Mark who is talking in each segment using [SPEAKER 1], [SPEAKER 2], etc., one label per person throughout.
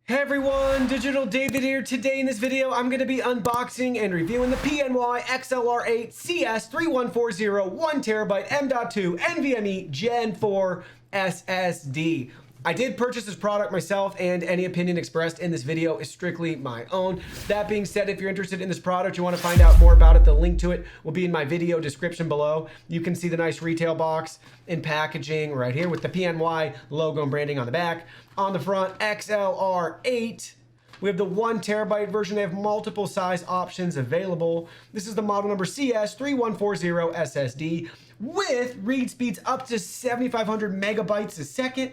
[SPEAKER 1] Hey everyone, Digital David here. Today in this video, I'm going to be unboxing and reviewing the PNY XLR8 CS3140 1TB M.2 NVMe Gen 4 SSD. I did purchase this product myself, and any opinion expressed in this video is strictly my own. That being said, if you're interested in this product, you want to find out more about it, the link to it will be in my video description below. You can see the nice retail box and packaging right here with the PNY logo and branding on the back. On the front, XLR8. We have the 1TB version. They have multiple size options available. This is the model number CS3140 SSD with read speeds up to 7,500 megabytes a second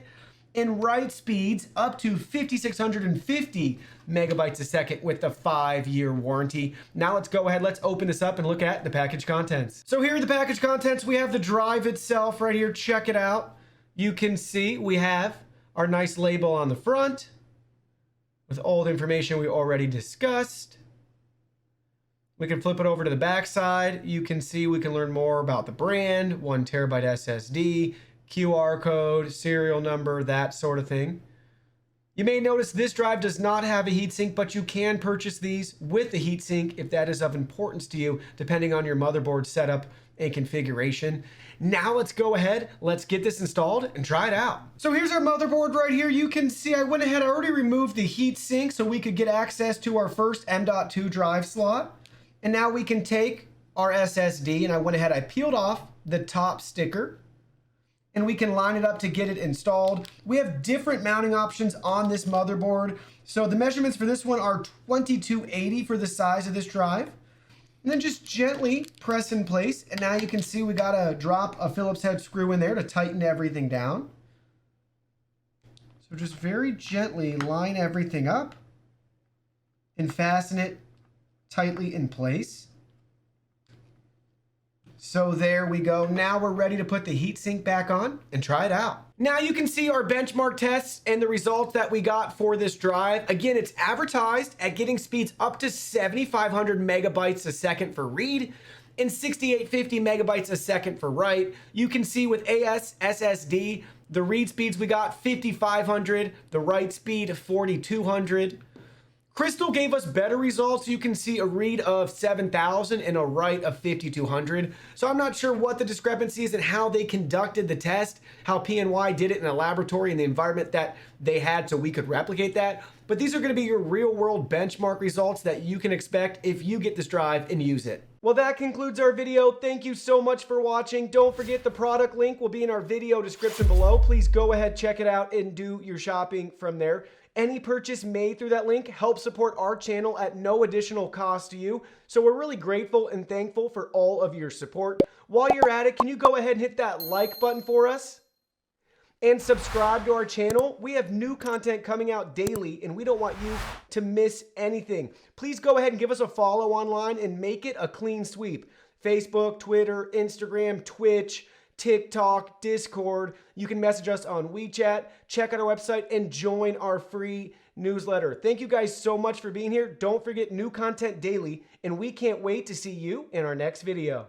[SPEAKER 1] and write speeds up to 5,650 megabytes a second with the 5-year warranty. Now let's go ahead, let's open this up and look at the package contents. So here are the package contents. We have the drive itself right here. Check it out. You can see we have our nice label on the front with all the information we already discussed. We can flip it over to the back side. You can see we can learn more about the brand, 1TB SSD, QR code, serial number, that sort of thing. You may notice this drive does not have a heatsink, but you can purchase these with the heatsink if that is of importance to you, depending on your motherboard setup and configuration. Now let's go ahead, let's get this installed and try it out. So here's our motherboard right here. You can see I went ahead, I already removed the heatsink so we could get access to our first M.2 drive slot. And now we can take our SSD, and I went ahead, I peeled off the top sticker, and we can line it up to get it installed. We have different mounting options on this motherboard. So the measurements for this one are 2280 for the size of this drive. And then just gently press in place. And now you can see we gotta drop a Phillips head screw in there to tighten everything down. So just very gently line everything up and fasten it tightly in place. So there we go. Now we're ready to put the heatsink back on and try it out. Now you can see our benchmark tests and the results that we got for this drive. Again, it's advertised at getting speeds up to 7,500 megabytes a second for read and 6,850 megabytes a second for write. You can see with AS SSD, the read speeds we got 5,500, the write speed 4,200. Crystal gave us better results. You can see a read of 7,000 and a write of 5,200. So I'm not sure what the discrepancy is and how they conducted the test, how PNY did it in a laboratory in the environment that they had so we could replicate that. But these are going to be your real world benchmark results that you can expect if you get this drive and use it. Well, that concludes our video. Thank you so much for watching. Don't forget the product link will be in our video description below. Please go ahead, check it out, and do your shopping from there. Any purchase made through that link helps support our channel at no additional cost to you. So we're really grateful and thankful for all of your support. While you're at it, can you go ahead and hit that like button for us? And subscribe to our channel. We have new content coming out daily, and we don't want you to miss anything. Please go ahead and give us a follow online and make it a clean sweep. Facebook, Twitter, Instagram, Twitch, TikTok, Discord. You can message us on WeChat, check out our website, and join our free newsletter. Thank you guys so much for being here. Don't forget new content daily, and we can't wait to see you in our next video.